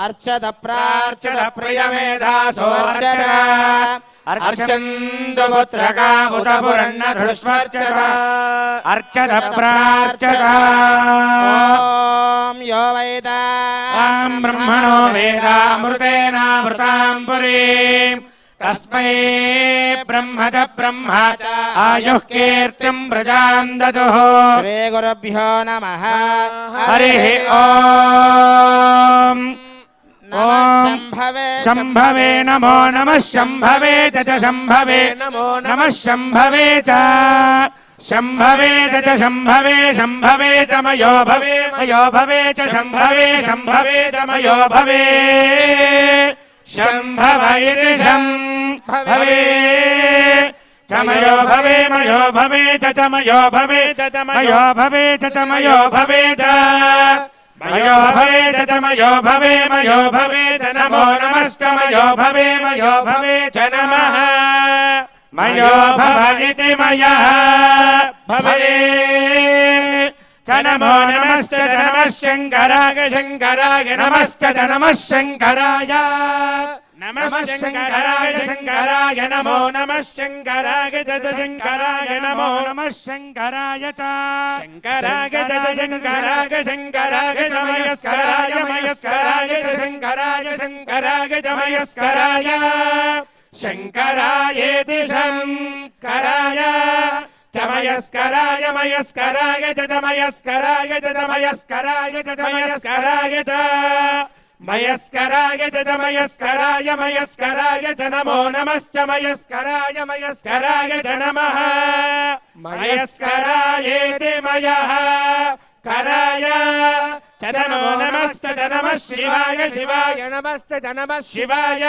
अर्चद प्रार्चद प्रियमेधासो अर्चद अर्चन्दु पुत्रका उत पुरन्न धृष्वर्चद अर्चद प्रार्चद ॐ यो वेदा ब्रह्मणो वेदामृतेनामृतां पुरीम् तस्मै ब्रह्मद ब्रह्मा आयुः कीर्तिं प्रजां ददुः। श्री गुरुभ्यो नमः। हरिः ॐ शम्भवे नमो नमः शम्भवे च शम्भवे नमः शम्भवे च शम्भवे च शम्भवे शम्भवे च मयो भवे च शम्भवे शम्भवे च मयो भवे शम्भवे शम्भवे चमयो भवे मयो भवे च चमयो भवे च मयो भवे च चमयो भवे च मयो भवे च चमयो भवे मयो भवे च नमो नमश्च मयो भवे च नमः मयो भव इति मयः भवे च नमो नमश्च नमः शङ्कराय शङ्कराय नमश्च नमः शङ्कराय नमः शङ्कराय शङ्कराय नमो नमः शङ्कराय शङ्कराय नमो नमः शङ्कराय च शङ्कराय शङ्कराय शङ्कराय च मयस्कराय मयस्कराय शङ्कराय शङ्कराय च मयस्कराय शङ्करायेति शङ्कराय च मयस्कराय मयस्कराय च मयस्कराय च मयस्कराय च मयस्कराय च मयस्कराय च मयस्कराय मयस्कराय च नमो नमश्च मयस्कराय मयस्कराय च नमः मयस्करायेति मयः कराय च नमो नमश्च नमः शिवाय शिवाय नमश्च नमः शिवाय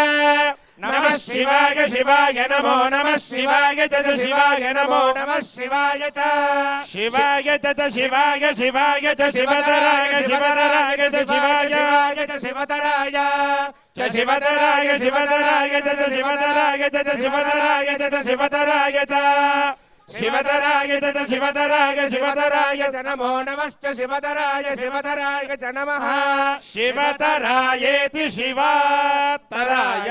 नमः शिवाय शिवाय नमो नमः शिवाय च शिवाय नमो नमः शिवाय च शिवाय च शिवाय शिवाय च शिवतराय शिवतराय च शिवाय च शिवतराय च शिवतराय शिवतराय च शिवतराय च शिवतराय च शिवतराय च शिवतराय च शिवतराय शिवतराय च नमो नमश्च शिवतराय शिवतराय च नमः शिवतरायेति शिवतराय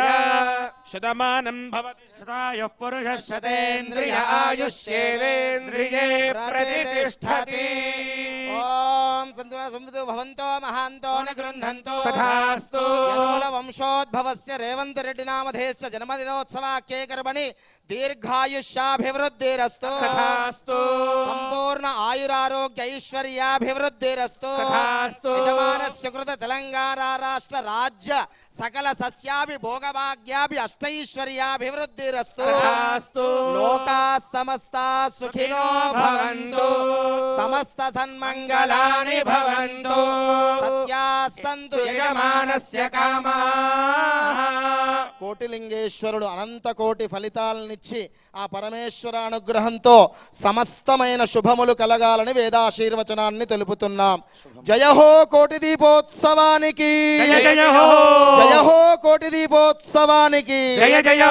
शतमानं भवति शतायुः पुरुषः शतेन्द्रिय आयुष्येवेन्द्रिये प्रतिष्ठति। ॐ सन्तु समृद्धो भवन्तो महान्तो न गृह्णन्तो तथास्तु। वंशोद्भवस्य रेवन्त रेड्डी नामधेयस्य जन्मदिनोत्सवाख्ये कर्मणि दीर्घायुष्याभिवृद्धिरस्तु तथास्तु। संपूर्ण आयुरारोग्य ऐश्वर्याभिवृद्धिरस्तु तथास्तु। यजमानस्य कृत तेलंगाना राष्ट्र राज्य सकल सस्याभि भोगभाग्याभि अष्टैश्वर्याभिवृद्धिरस्तु तथास्तु। लोकाः समस्ताः सुखिनो भवन्तु समस्त सन्मङ्गलानि भवन्तु सत्याः सन्तु यजमानस्य कामाः। కోటిలింగేశ్వరుడు అనంత కోటి ఫలితాలనిచ్చి ఆ పరమేశ్వర అనుగ్రహంతో సమస్తమైన శుభములు కలగాలని వేదాశీర్వచనాన్ని తెలుపుతున్నాం. జయ హో కోటి దీపోత్సవానికి, జయ హో కోటి దీపోత్సవానికి, జయ జయ.